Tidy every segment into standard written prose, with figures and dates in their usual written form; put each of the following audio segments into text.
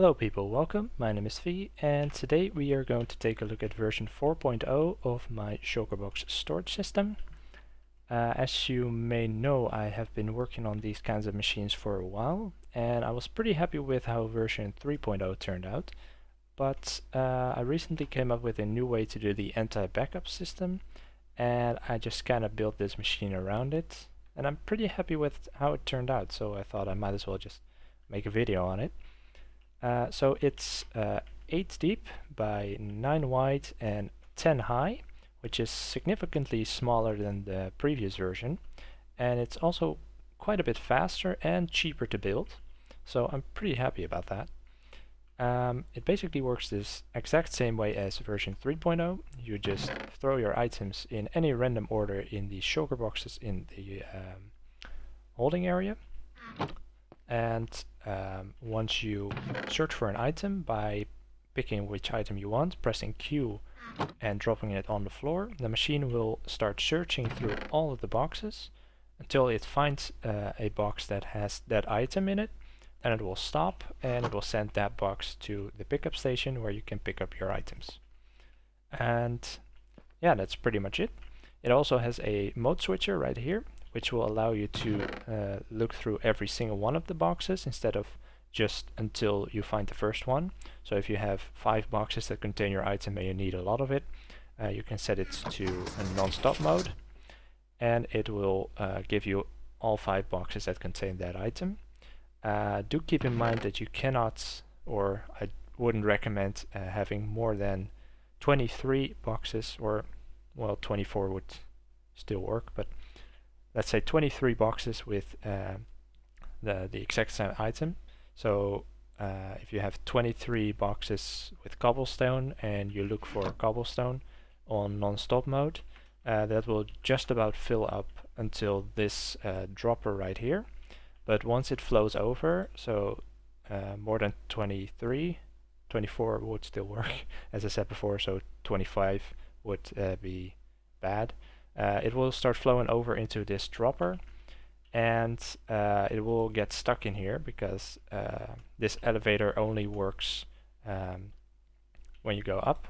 Hello people, welcome. My name is V, and today we are going to take a look at version 4.0 of my Shulker box storage system. As you may know, I have been working on these kinds of machines for a while, and I was pretty happy with how version 3.0 turned out. But I recently came up with a new way to do the anti-backup system, and I just kind of built this machine around it. And I'm pretty happy with how it turned out, so I thought I might as well just make a video on it. So it's 8 deep by 9 wide and 10 high, which is significantly smaller than the previous version, and it's also quite a bit faster and cheaper to build, so I'm pretty happy about that. It basically works this exact same way as version 3.0. You just throw your items in any random order in the shulker boxes in the holding area, and once you search for an item by picking which item you want, pressing Q and dropping it on the floor, the machine will start searching through all of the boxes until it finds a box that has that item in it, and it will stop and it will send that box to the pickup station where you can pick up your items. And yeah, that's pretty much it. It also has a mode switcher right here, which will allow you to look through every single one of the boxes instead of just until you find the first one. So if you have 5 boxes that contain your item and you need a lot of it, you can set it to a non-stop mode, and it will give you all 5 boxes that contain that item. Do keep in mind that you cannot, or I wouldn't recommend having more than 23 boxes, or well, 24 would still work, but let's say 23 boxes with the exact same item. So if you have 23 boxes with cobblestone and you look for cobblestone on non-stop mode, that will just about fill up until this dropper right here. But once it flows over, so more than 23, 24 would still work, as I said before, so 25 would be bad. It will start flowing over into this dropper, and it will get stuck in here because this elevator only works when you go up,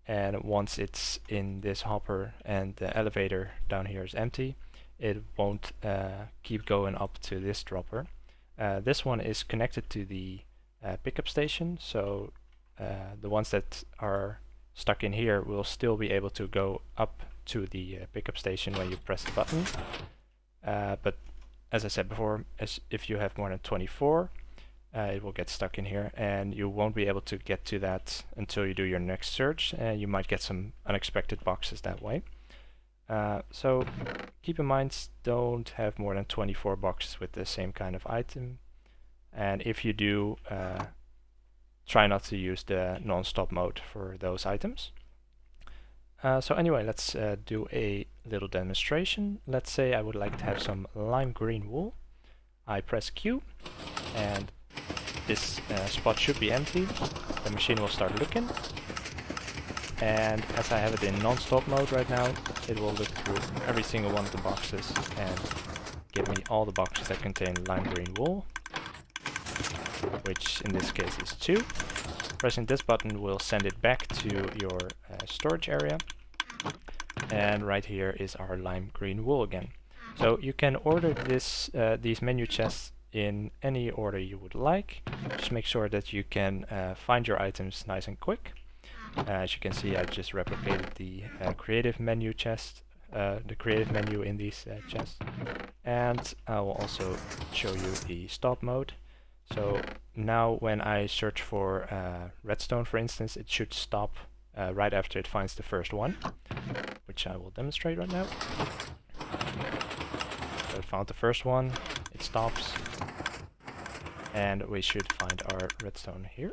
and once it's in this hopper and the elevator down here is empty, it won't keep going up to this dropper. This one is connected to the pickup station, so the ones that are stuck in here will still be able to go up to the pickup station when you press the button. But as I said before, if you have more than 24, it will get stuck in here, and you won't be able to get to that until you do your next search, and you might get some unexpected boxes that way. So keep in mind, don't have more than 24 boxes with the same kind of item, and if you do, try not to use the non-stop mode for those items. So anyway, let's do a little demonstration. Let's say I would like to have some lime green wool. I press Q, and this spot should be empty. The machine will start looking, and as I have it in non-stop mode right now, it will look through every single one of the boxes and give me all the boxes that contain lime green wool, which in this case is 2. Pressing this button will send it back to your storage area, and right here is our lime green wool again. So you can order these menu chests in any order you would like. Just make sure that you can find your items nice and quick. As you can see, I just replicated the creative menu chest, the creative menu in these chests, and I will also show you the stop mode. So now when I search for redstone, for instance, it should stop right after it finds the first one, which I will demonstrate right now. So it found the first one, it stops, and we should find our redstone here.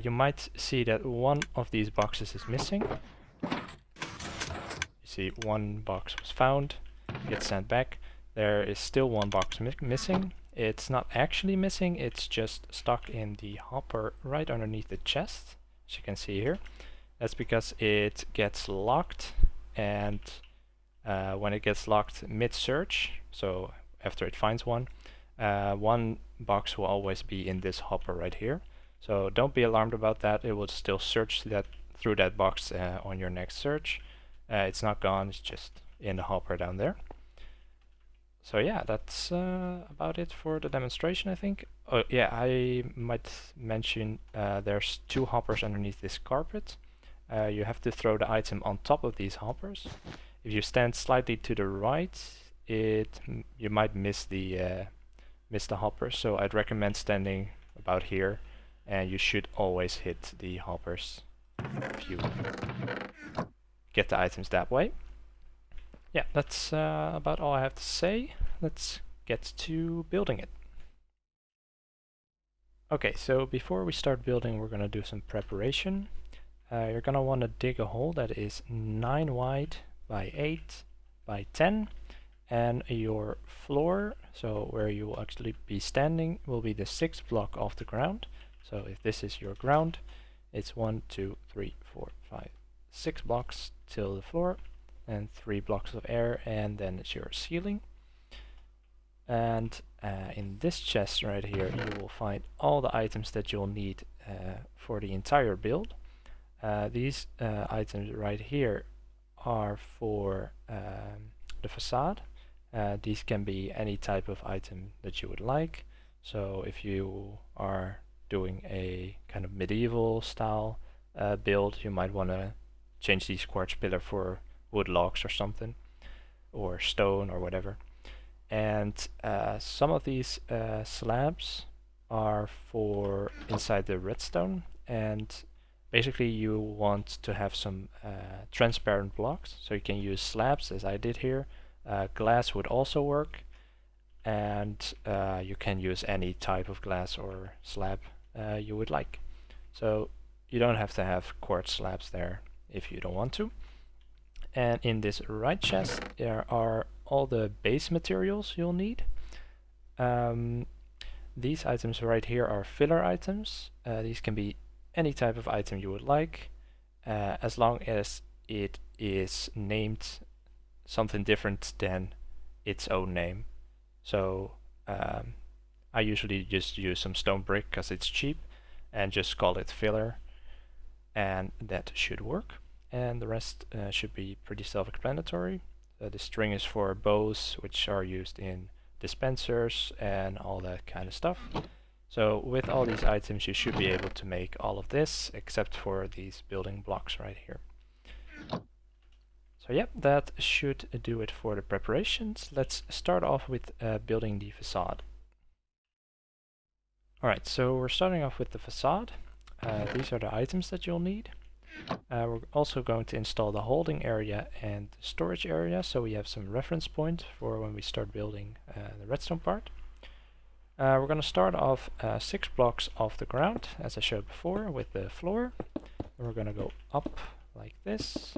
You might see that one of these boxes is missing. You see one box was found, gets sent back. There is still one box missing. It's not actually missing, it's just stuck in the hopper right underneath the chest, as you can see here. That's because it gets locked, and when it gets locked mid-search, so after it finds one, one box will always be in this hopper right here. So don't be alarmed about that. It will still search that through that box on your next search. It's not gone, it's just in the hopper down there. So yeah, that's about it for the demonstration, I think. Oh yeah, I might mention there's two hoppers underneath this carpet. You have to throw the item on top of these hoppers. If you stand slightly to the right, you might miss the hopper. So I'd recommend standing about here, and you should always hit the hoppers if you get the items that way. Yeah, that's about all I have to say. Let's get to building it. Okay, so before we start building, we're gonna do some preparation. You're gonna want to dig a hole that is 9 wide by 8 by 10, and your floor, so where you will actually be standing, will be the 6th block off the ground. So if this is your ground, it's 1, 2, 3, 4, 5, 6 blocks till the floor, and 3 blocks of air, and then it's your ceiling. And in this chest right here, you will find all the items that you'll need for the entire build. These items right here are for the facade. These can be any type of item that you would like. So if you are doing a kind of medieval style build, you might want to change these quartz pillar for wood logs or something, or stone or whatever. And some of these slabs are for inside the redstone, and basically you want to have some transparent blocks, so you can use slabs as I did here. Glass would also work, and you can use any type of glass or slab you would like. So you don't have to have quartz slabs there if you don't want to. And in this right chest there are all the base materials you'll need. These items right here are filler items. These can be any type of item you would like, as long as it is named something different than its own name. So I usually just use some stone brick because it's cheap, and just call it filler, and that should work. And the rest should be pretty self-explanatory. The string is for bows, which are used in dispensers and all that kind of stuff. So with all these items you should be able to make all of this, except for these building blocks right here. So yeah, that should do it for the preparations. Let's start off with building the facade. Alright, so we're starting off with the facade. These are the items that you'll need. We're also going to install the holding area and the storage area, so we have some reference point for when we start building the redstone part. We're going to start off 6 blocks off the ground, as I showed before, with the floor. And we're going to go up like this,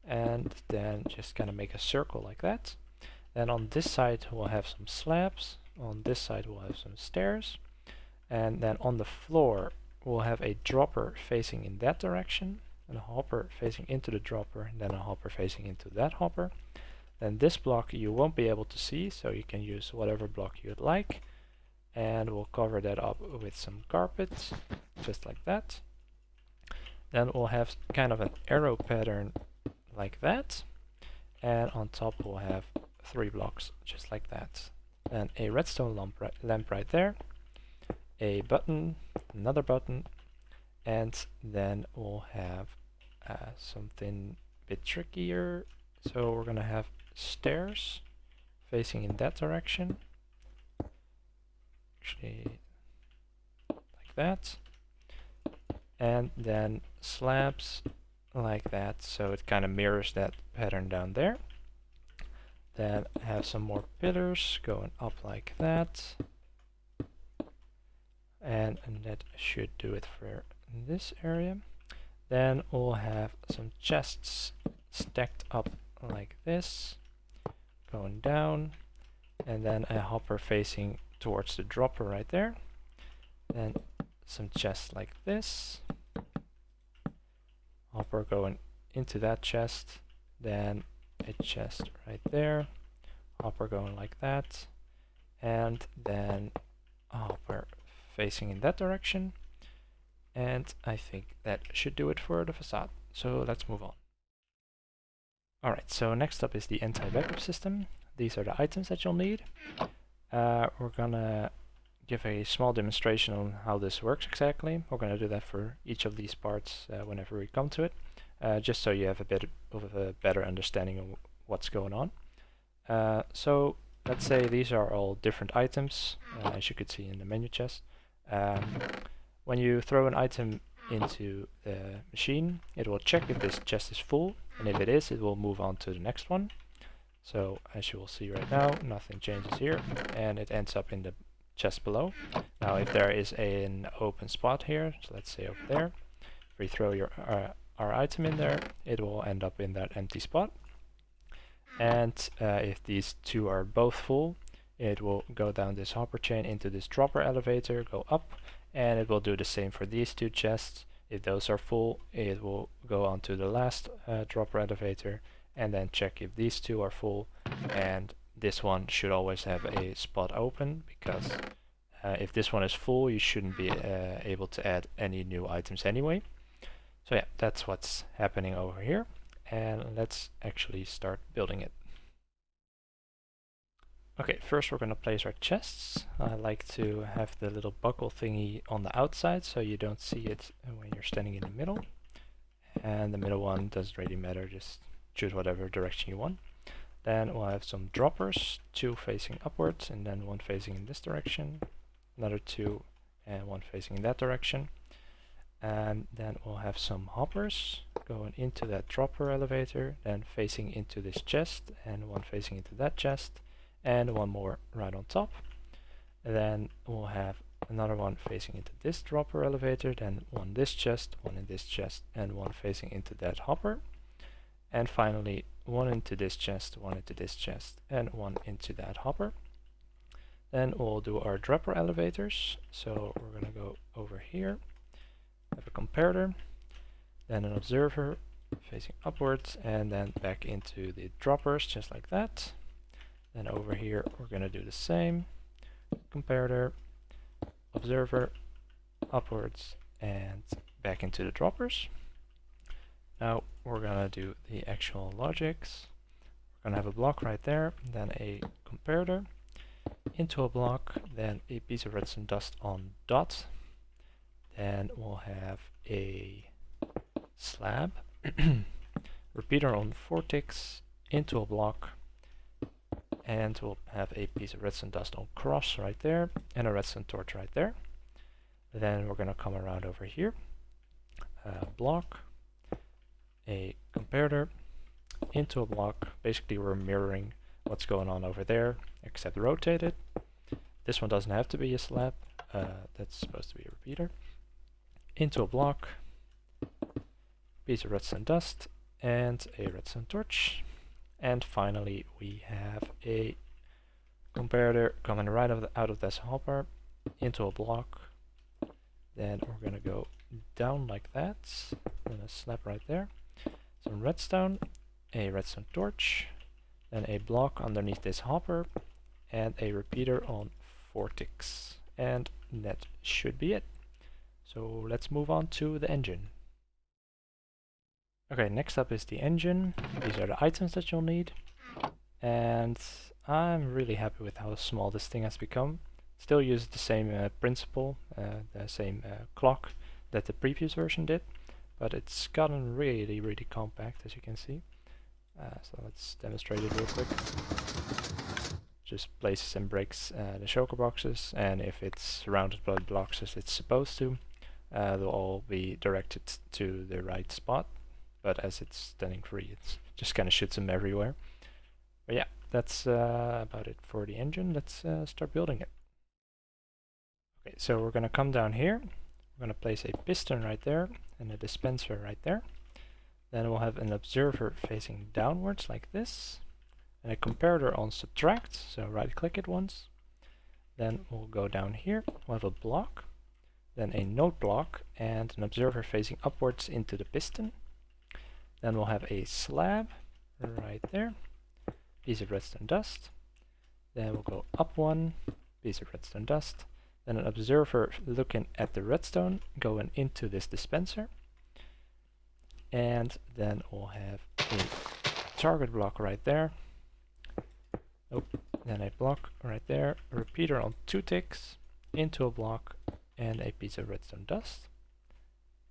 and then just kind of make a circle like that. Then on this side we'll have some slabs, on this side we'll have some stairs, and then on the floor we'll have a dropper facing in that direction, and a hopper facing into the dropper, and then a hopper facing into that hopper. Then this block you won't be able to see, so you can use whatever block you'd like, and we'll cover that up with some carpet, just like that. Then we'll have kind of an arrow pattern like that, and on top we'll have 3 blocks just like that, and a redstone lamp right there, a button, another button, and then we'll have something a bit trickier. So we're gonna have stairs facing in that direction, actually like that, and then slabs like that, so it kind of mirrors that pattern down there. Then have some more pillars going up like that, and that should do it for this area. Then we'll have some chests stacked up like this, going down, and then a hopper facing towards the dropper right there. Then some chests like this, hopper going into that chest, then a chest right there, hopper going like that, and then we're facing in that direction, and I think that should do it for the facade. So let's move on. Alright, so next up is the anti-backup system. These are the items that you'll need. We're gonna give a small demonstration on how this works exactly. We're gonna do that for each of these parts whenever we come to it, just so you have a bit of a better understanding of what's going on. So let's say these are all different items, as you could see in the menu chest. When you throw an item into the machine, it will check if this chest is full, and if it is, it will move on to the next one. So as you will see right now, nothing changes here, and it ends up in the chest below. Now if there is an open spot here, so let's say over there, if we throw our item in there, it will end up in that empty spot. And if these two are both full, it will go down this hopper chain into this dropper elevator, go up, and it will do the same for these two chests. If those are full, it will go on to the last dropper elevator, and then check if these two are full, and this one should always have a spot open, because if this one is full, you shouldn't be able to add any new items anyway. So yeah, that's what's happening over here, and let's actually start building it. Okay, first we're going to place our chests. I like to have the little buckle thingy on the outside so you don't see it when you're standing in the middle. And the middle one doesn't really matter, just choose whatever direction you want. Then we'll have some droppers, 2 facing upwards and then 1 facing in this direction, another 2 and 1 facing in that direction. And then we'll have some hoppers going into that dropper elevator, then facing into this chest and 1 facing into that chest, and 1 more right on top. And then we'll have another one facing into this dropper elevator, then 1 this chest, 1 in this chest, and 1 facing into that hopper. And finally 1 into this chest, 1 into this chest, and 1 into that hopper. Then we'll do our dropper elevators. So we're gonna go over here, have a comparator, then an observer facing upwards, and then back into the droppers just like that. Then over here we're going to do the same, comparator, observer, upwards, and back into the droppers. Now we're going to do the actual logics. We're going to have a block right there, then a comparator, into a block, then a piece of redstone dust on dot, then we'll have a slab, repeater on 4 ticks, into a block, and we'll have a piece of redstone dust on cross right there, and a redstone torch right there. Then we're going to come around over here, block, a comparator, into a block. Basically we're mirroring what's going on over there, except rotated. This one doesn't have to be a slab, that's supposed to be a repeater. Into a block, piece of redstone dust, and a redstone torch. And finally we have a comparator coming right out of this hopper into a block. Then we're going to go down like that, then a slab right there, some redstone, a redstone torch, then a block underneath this hopper, and a repeater on 4 ticks. And that should be it. So let's move on to the engine. Okay, next up is the engine. These are the items that you'll need. And I'm really happy with how small this thing has become. Still uses the same principle, the same clock that the previous version did, but it's gotten really compact, as you can see. So let's demonstrate it real quick. Just places and breaks the shulker boxes, and if it's surrounded by blocks as it's supposed to, they'll all be directed to the right spot. But as it's standing free, it just kind of shoots them everywhere. But yeah, that's about it for the engine. Let's start building it. Okay, so we're going to come down here. We're going to place a piston right there and a dispenser right there. Then we'll have an observer facing downwards like this, and a comparator on subtract, so right click it once. Then we'll go down here, we'll have a block, then a node block, and an observer facing upwards into the piston. Then we'll have a slab right there, piece of redstone dust, Then we'll go up one, piece of redstone dust. Then an observer looking at the redstone going into this dispenser. And then we'll have a target block right there. Oh, then a block right there, a repeater on 2 ticks, into a block, and a piece of redstone dust.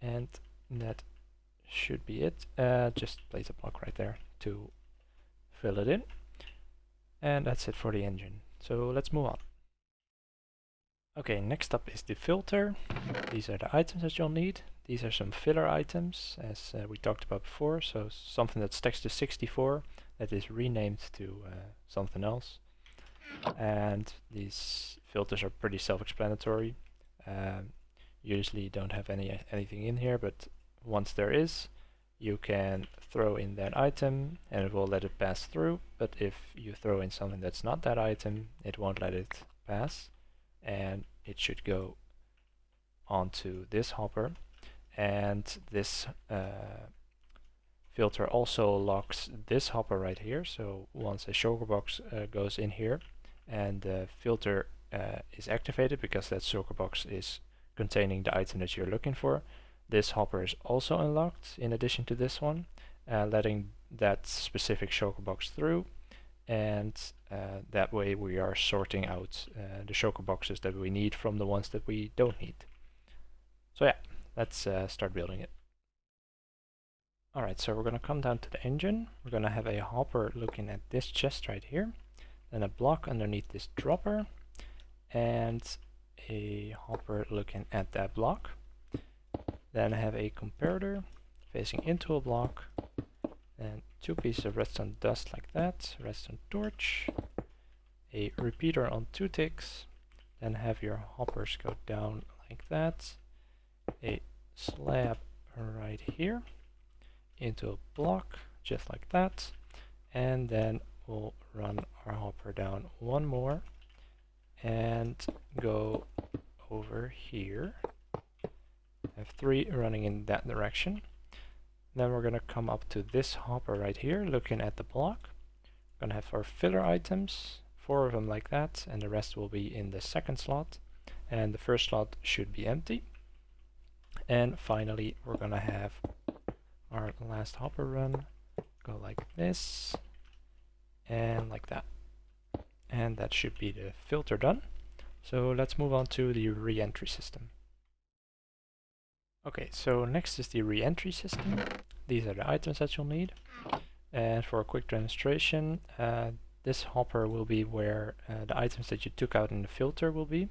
And that should be it. Just place a block right there to fill it in. And that's it for the engine. So let's move on. Okay, next up is the filter. These are the items that you'll need. These are some filler items, as we talked about before. So something that stacks to 64 that is renamed to something else. And these filters are pretty self-explanatory. Usually don't have anything in here, but once there is, you can throw in that item and it will let it pass through. But if you throw in something that's not that item, it won't let it pass. And it should go onto this hopper, and this filter also locks this hopper right here. So once a shulker box goes in here and the filter is activated, because that shulker box is containing the item that you're looking for, this hopper is also unlocked in addition to this one, letting that specific shulker box through. And that way we are sorting out the shulker boxes that we need from the ones that we don't need. So yeah, let's start building it. Alright, so we're going to come down to the engine. We're going to have a hopper looking at this chest right here, then a block underneath this dropper, and a hopper looking at that block. Then have a comparator facing into a block, and 2 pieces of redstone dust like that, redstone torch, a repeater on 2 ticks, then have your hoppers go down like that, a slab right here, into a block, just like that, and then we'll run our hopper down one more, and go over here, have 3 running in that direction. Then we're going to come up to this hopper right here, looking at the block. We're going to have our filler items, 4 of them like that, and the rest will be in the second slot. And the first slot should be empty. And finally, we're going to have our last hopper run go like this, and like that. And that should be the filter done. So let's move on to the reentry system. Okay, so next is the reentry system. These are the items that you'll need. And for a quick demonstration, this hopper will be where the items that you took out in the filter will be.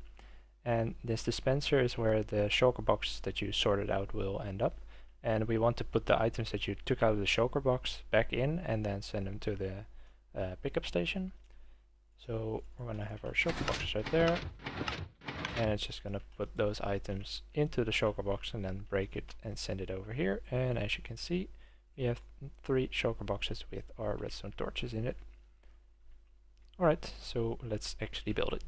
And this dispenser is where the shulker box that you sorted out will end up. And we want to put the items that you took out of the shulker box back in and then send them to the pickup station. So we're going to have our shulker boxes right there. And it's just going to put those items into the shulker box and then break it and send it over here. And as you can see, we have 3 shulker boxes with our redstone torches in it. Alright, so let's actually build it.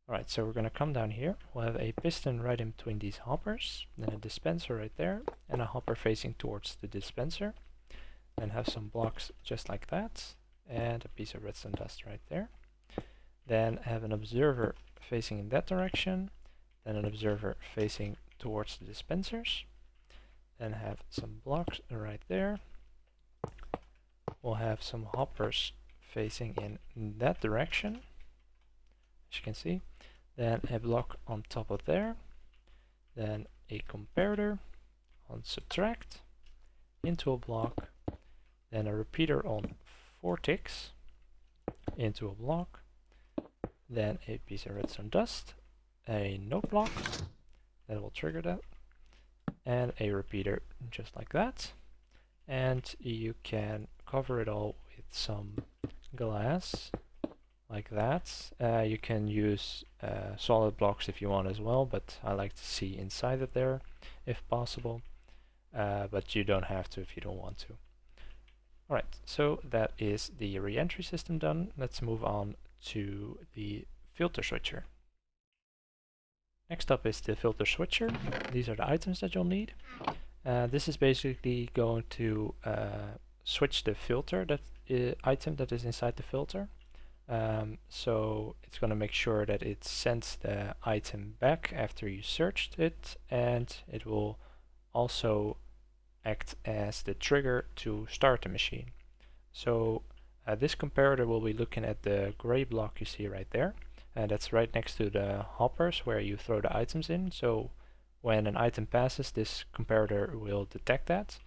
Alright, so we're going to come down here. We'll have a piston right in between these hoppers, then a dispenser right there, and a hopper facing towards the dispenser. Then have some blocks just like that, and a piece of redstone dust right there. Then have an observer facing in that direction, then an observer facing towards the dispensers. Then have some blocks right there. We'll have some hoppers facing in that direction, as you can see. Then a block on top of there. Then a comparator on subtract into a block. Then a repeater on 4 ticks into a block. Then a piece of redstone dust, a note block that will trigger that, and a repeater just like that. And you can cover it all with some glass like that. You can use solid blocks if you want as well, but I like to see inside it there if possible, but you don't have to if you don't want to. Alright, so that is the reentry system done. Let's move on to the filter switcher. Next up is the filter switcher. These are the items that you'll need. This is basically going to switch the filter item that is inside the filter. So it's going to make sure that it sends the item back after you searched it, and it will also act as the trigger to start the machine. So this comparator will be looking at the gray block you see right there, and that's right next to the hoppers where you throw the items in. So when an item passes, this comparator will detect that,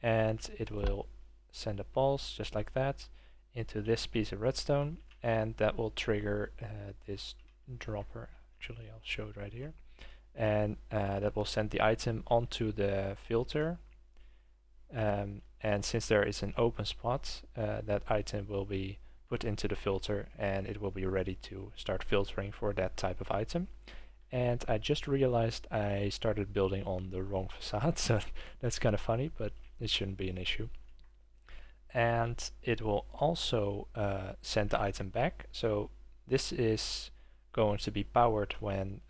and it will send a pulse just like that into this piece of redstone, and that will trigger this dropper. Actually, I'll show it right here, and that will send the item onto the filter. And since there is an open spot, that item will be put into the filter, and it will be ready to start filtering for that type of item. And I just realized I started building on the wrong facade, so that's kind of funny, but it shouldn't be an issue. And it will also send the item back. So this is going to be powered when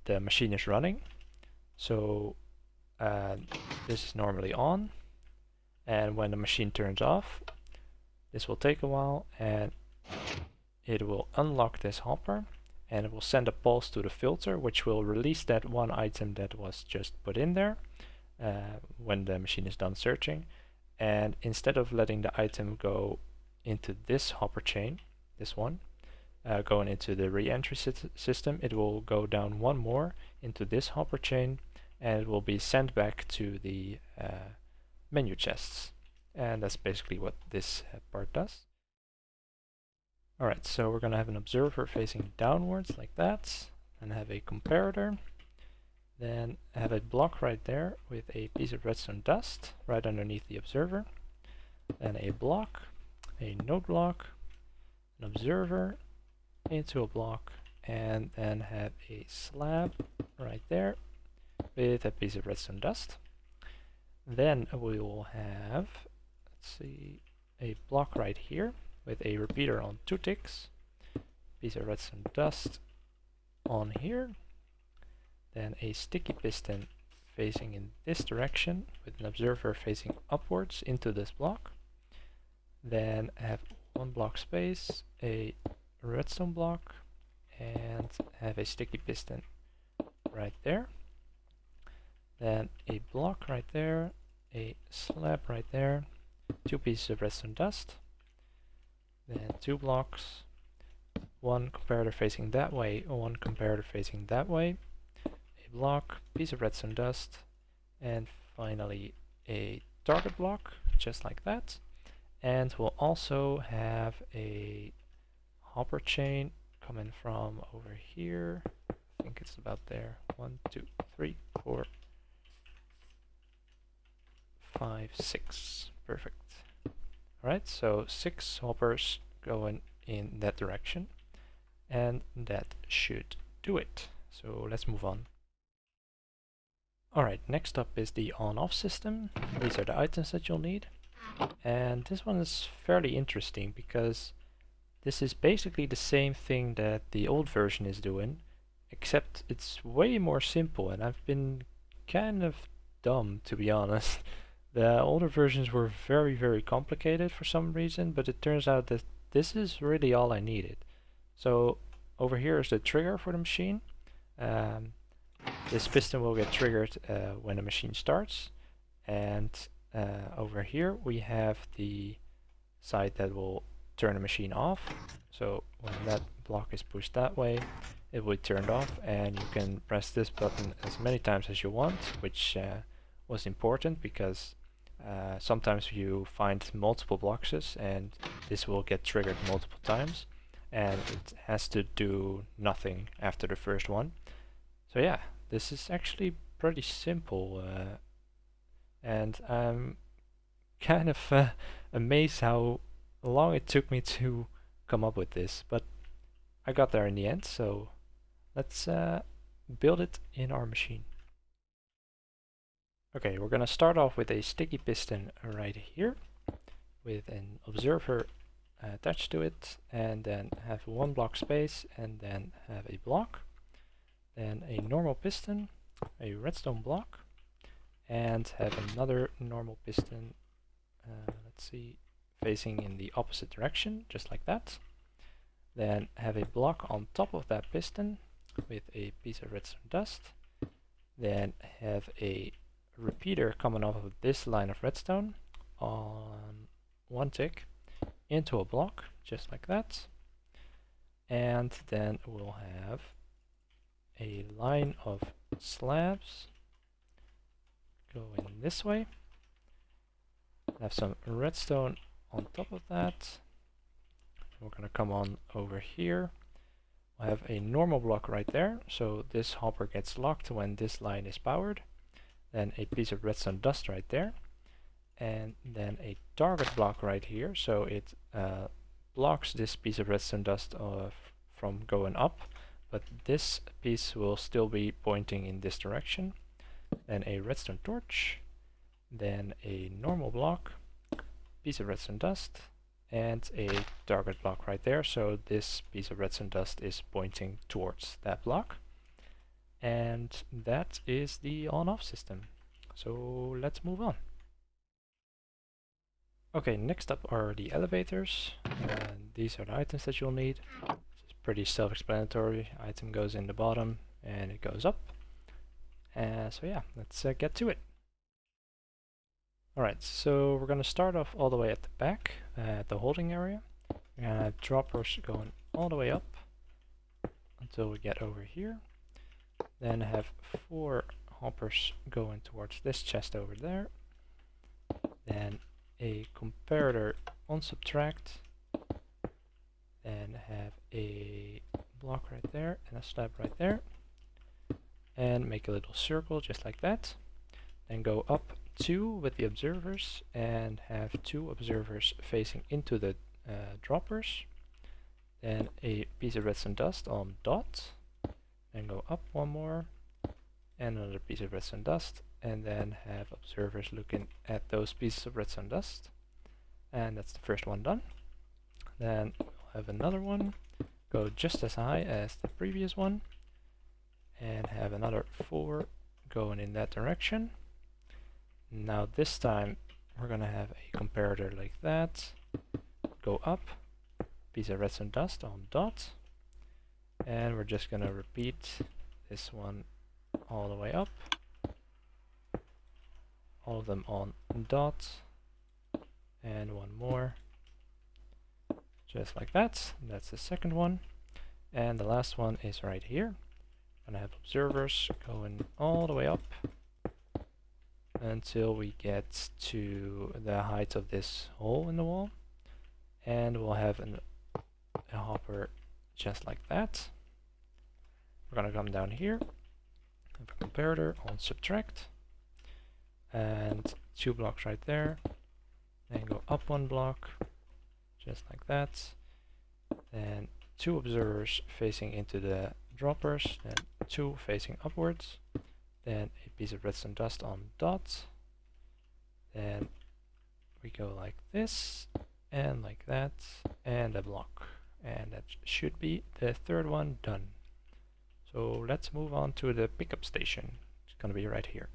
the machine is running. So this is normally on, and when the machine turns off, this will take a while, and it will unlock this hopper, and it will send a pulse to the filter, which will release that one item that was just put in there when the machine is done searching. And instead of letting the item go into this hopper chain, this one, going into the reentry system, it will go down one more into this hopper chain, and it will be sent back to the menu chests. And that's basically what this part does. Alright, so we're going to have an observer facing downwards like that, and have a comparator. Then have a block right there with a piece of redstone dust right underneath the observer. Then a block, a node block, an observer into a block, and then have a slab right there with a piece of redstone dust. Then we will have, let's see, a block right here with a repeater on 2 ticks, piece of redstone dust on here, then a sticky piston facing in this direction with an observer facing upwards into this block. Then have 1 block space, a redstone block, and have a sticky piston right there. Then a block right there, a slab right there, 2 pieces of redstone dust, then 2 blocks, 1 comparator facing that way, 1 comparator facing that way, a block, piece of redstone dust, and finally a target block, just like that. And we'll also have a hopper chain coming from over here. I think it's about there. 1, 2, 3, 4, 5, 6. Perfect. Alright, so 6 hoppers going in that direction, and that should do it. So let's move on. Alright, next up is the on-off system. These are the items that you'll need. And this one is fairly interesting because this is basically the same thing that the old version is doing, except it's way more simple, and I've been kind of dumb, to be honest. The older versions were very, very complicated for some reason, but it turns out that this is really all I needed. So over here is the trigger for the machine. This piston will get triggered when the machine starts, and over here we have the side that will turn the machine off. So when that block is pushed that way, it will be turned off, and you can press this button as many times as you want, which was important because sometimes you find multiple boxes and this will get triggered multiple times, and it has to do nothing after the first one. So yeah, this is actually pretty simple, and I'm kind of amazed how long it took me to come up with this, but I got there in the end. So let's build it in our machine. Okay, we're gonna start off with a sticky piston right here with an observer attached to it, and then have 1 block space, and then have a block, then a normal piston, a redstone block, and have another normal piston let's see, facing in the opposite direction, just like that. Then have a block on top of that piston with a piece of redstone dust. Then have a repeater coming off of this line of redstone on one tick into a block, just like that. And then we'll have a line of slabs going this way. Have some redstone on top of that. We're going to come on over here. We'll have a normal block right there, so this hopper gets locked when this line is powered. Then a piece of redstone dust right there. And then a target block right here, so it blocks this piece of redstone dust from going up, but this piece will still be pointing in this direction. Then a redstone torch, then a normal block, piece of redstone dust, and a target block right there, so this piece of redstone dust is pointing towards that block. And that is the on-off system. So let's move on. Okay, next up are the elevators, and these are the items that you'll need. It's pretty self-explanatory. Item goes in the bottom and it goes up. So yeah, let's get to it. Alright, so we're going to start off all the way at the back, at the holding area. We're going to have droppers going all the way up until we get over here. Then have 4 hoppers going towards this chest over there. Then a comparator on subtract. Then have a block right there and a slab right there. And make a little circle just like that. Then go up 2 with the observers and have 2 observers facing into the droppers. Then a piece of redstone dust on dot. Then go up 1 more and another piece of redstone dust, and then have observers looking at those pieces of redstone dust. And that's the first one done. Then we'll have another one go just as high as the previous one and have another 4 going in that direction. Now this time we're gonna have a comparator like that, go up, piece of redstone dust on dot, and we're just gonna repeat this one all the way up, all of them on dot, and 1 more, just like that. That's the second one, and the last one is right here. I'm gonna have observers going all the way up until we get to the height of this hole in the wall, and we'll have a hopper just like that. We're gonna come down here, have a comparator on subtract, and 2 blocks right there, then go up 1 block, just like that. Then 2 observers facing into the droppers, then 2 facing upwards, then a piece of redstone dust on dot, then we go like this, and like that, and a block. And that should be the third one done. So let's move on to the pickup station. It's gonna be right here.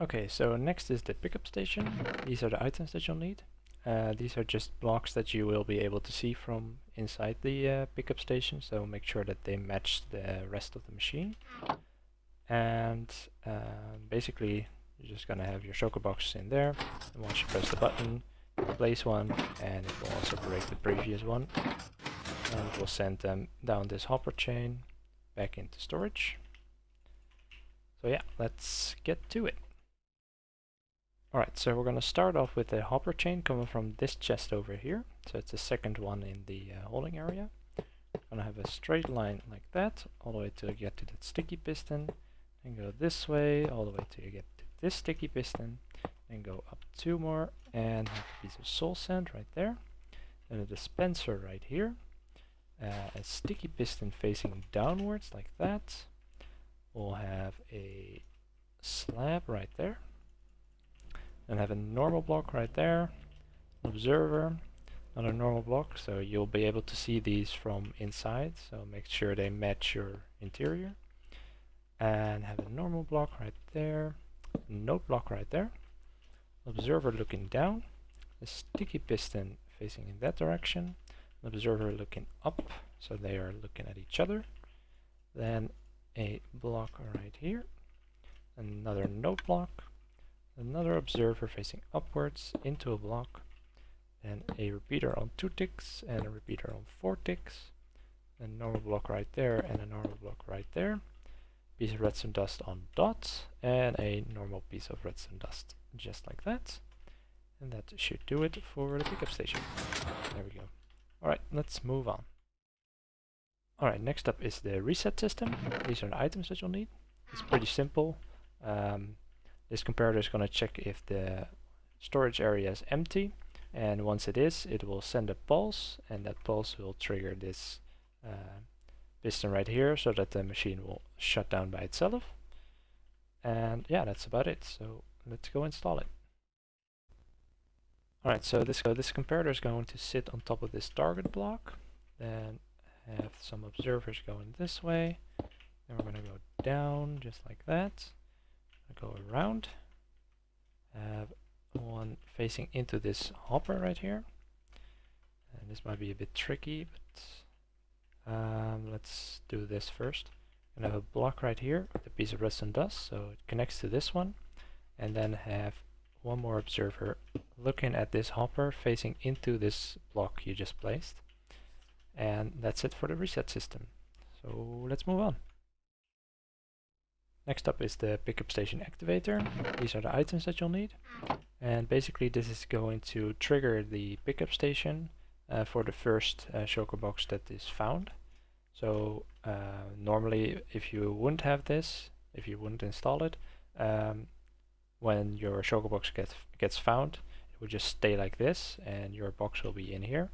Okay, so next is the pickup station. These are the items that you'll need. These are just blocks that you will be able to see from inside the pickup station, so make sure that they match the rest of the machine. And basically you're just gonna have your shulker box in there, and once you press the button, place one, and it will also break the previous one, and it will send them down this hopper chain back into storage. So yeah, let's get to it. Alright, so we're gonna start off with a hopper chain coming from this chest over here. So it's the second one in the holding area. We're gonna have a straight line like that, all the way till you get to that sticky piston, and go this way, all the way till you get to this sticky piston, and go up 2 more, and have a piece of soul sand right there, and a dispenser right here, a sticky piston facing downwards like that. We'll have a slab right there, and have a normal block right there, observer, another normal block, so you'll be able to see these from inside, so make sure they match your interior. And have a normal block right there, note block right there. observer looking down, a sticky piston facing in that direction, an observer looking up, so they are looking at each other, then a block right here, another node block, another observer facing upwards into a block, and a repeater on 2 ticks and a repeater on 4 ticks, a normal block right there and a normal block right there, piece of redstone dust on dots, and a normal piece of redstone dust, just like that. And that should do it for the pickup station. There we go. Alright, let's move on. Alright, next up is the reset system. These are the items that you'll need. It's pretty simple. This comparator is going to check if the storage area is empty, and once it is, it will send a pulse, and that pulse will trigger this piston right here so that the machine will shut down by itself. And yeah, that's about it. So let's go install it. Alright, so this comparator is going to sit on top of this target block, then have some observers going this way, then we're going to go down just like that, go around, have one facing into this hopper right here, and this might be a bit tricky, but let's do this first. I'm going to have a block right here with a piece of redstone dust, so it connects to this one, and then have one more observer looking at this hopper facing into this block you just placed. And that's it for the reset system. So let's move on. Next up is the pickup station activator. These are the items that you'll need. And basically this is going to trigger the pickup station for the first shulker box that is found. So normally if you wouldn't have this, if you wouldn't install it, when your shulker box gets found, it will just stay like this and your box will be in here,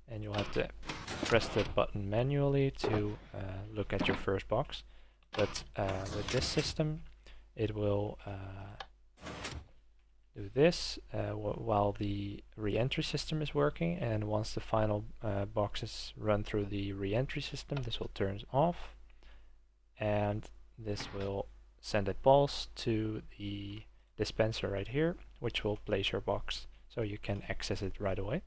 and you'll have to press the button manually to look at your first box. But with this system it will do this while the reentry system is working, and once the final boxes run through the reentry system, this will turn off, and this will send a pulse to the dispenser right here, which will place your box so you can access it right away.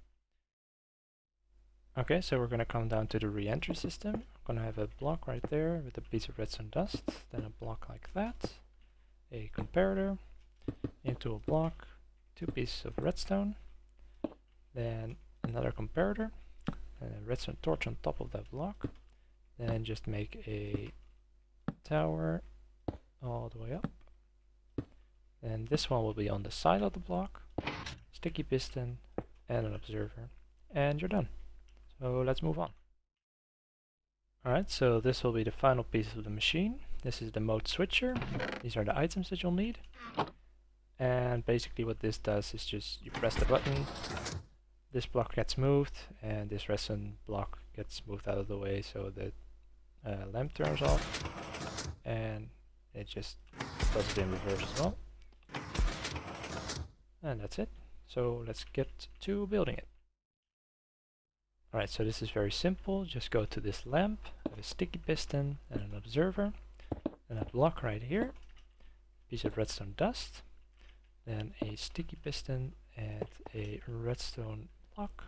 Okay, so we're going to come down to the reentry system. I'm going to have a block right there with a piece of redstone dust, then a block like that, a comparator, into a block, 2 pieces of redstone, then another comparator, and a redstone torch on top of that block, then just make a tower all the way up. And this one will be on the side of the block, sticky piston, and an observer, and you're done. So let's move on. Alright, so this will be the final piece of the machine. This is the mode switcher. These are the items that you'll need. And basically what this does is just you press the button, this block gets moved, and this redstone block gets moved out of the way so the lamp turns off, and it just does it in reverse as well. And that's it. So let's get to building it. Alright, so this is very simple. Just go to this lamp, have a sticky piston and an observer, and a block right here, piece of redstone dust, then a sticky piston and a redstone block,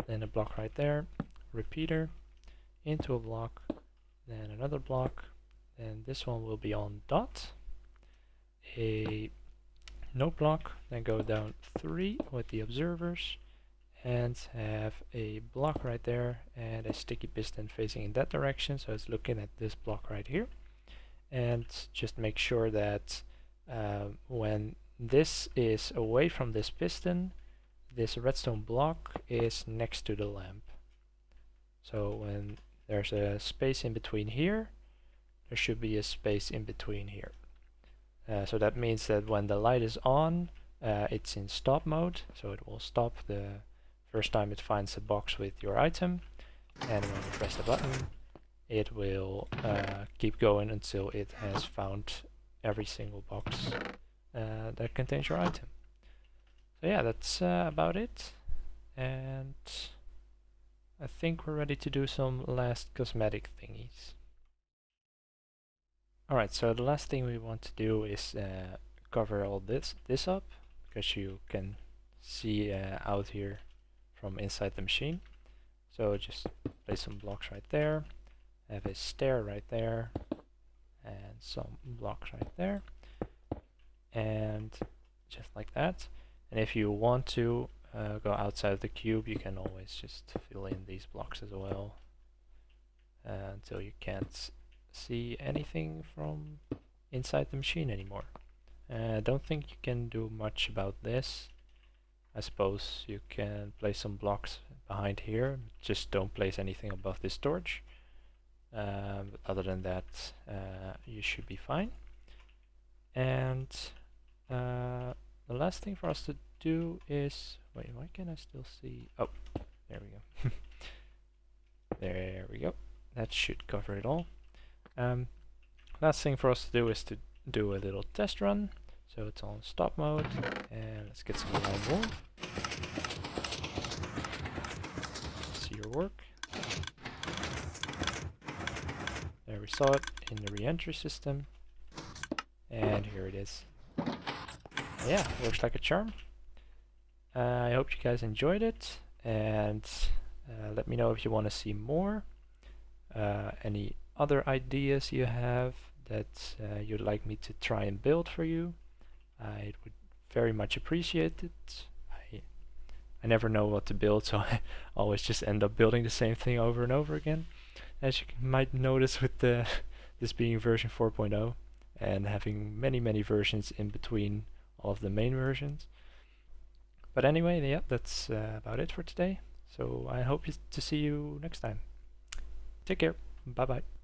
then a block right there, repeater, into a block, then another block, then this one will be on dot, a node block, then go down 3 with the observers, and have a block right there and a sticky piston facing in that direction, so it's looking at this block right here. And just make sure that when this is away from this piston, this redstone block is next to the lamp. So when there's a space in between here, there should be a space in between here. So that means that when the light is on, it's in stop mode, so it will stop the first time it finds a box with your item, and when you press the button, it will keep going until it has found every single box that contains your item. So yeah, that's about it, and I think we're ready to do some last cosmetic thingies. Alright, so the last thing we want to do is cover all this up, because you can see out here from inside the machine. So just place some blocks right there, have a stair right there, and some blocks right there, and just like that. And if you want to go outside of the cube, you can always just fill in these blocks as well until you can't see anything from inside the machine anymore. I don't think you can do much about this. I suppose you can place some blocks behind here, just don't place anything above this storage. But other than that, you should be fine. And the last thing for us to do is, wait, why can I still see? Oh, there we go. There we go. That should cover it all. Last thing for us to do is to do a little test run. So it's on stop mode, and let's get some live wool. See your work. There, we saw it in the reentry system, and here it is. Yeah, works like a charm. I hope you guys enjoyed it, and let me know if you want to see more. Any other ideas you have that you'd like me to try and build for you, I would very much appreciate it. I never know what to build, so I always just end up building the same thing over and over again. As you might notice with this being version 4.0 and having many versions in between all of the main versions. But anyway, yeah, that's about it for today. So I hope to see you next time. Take care. Bye bye.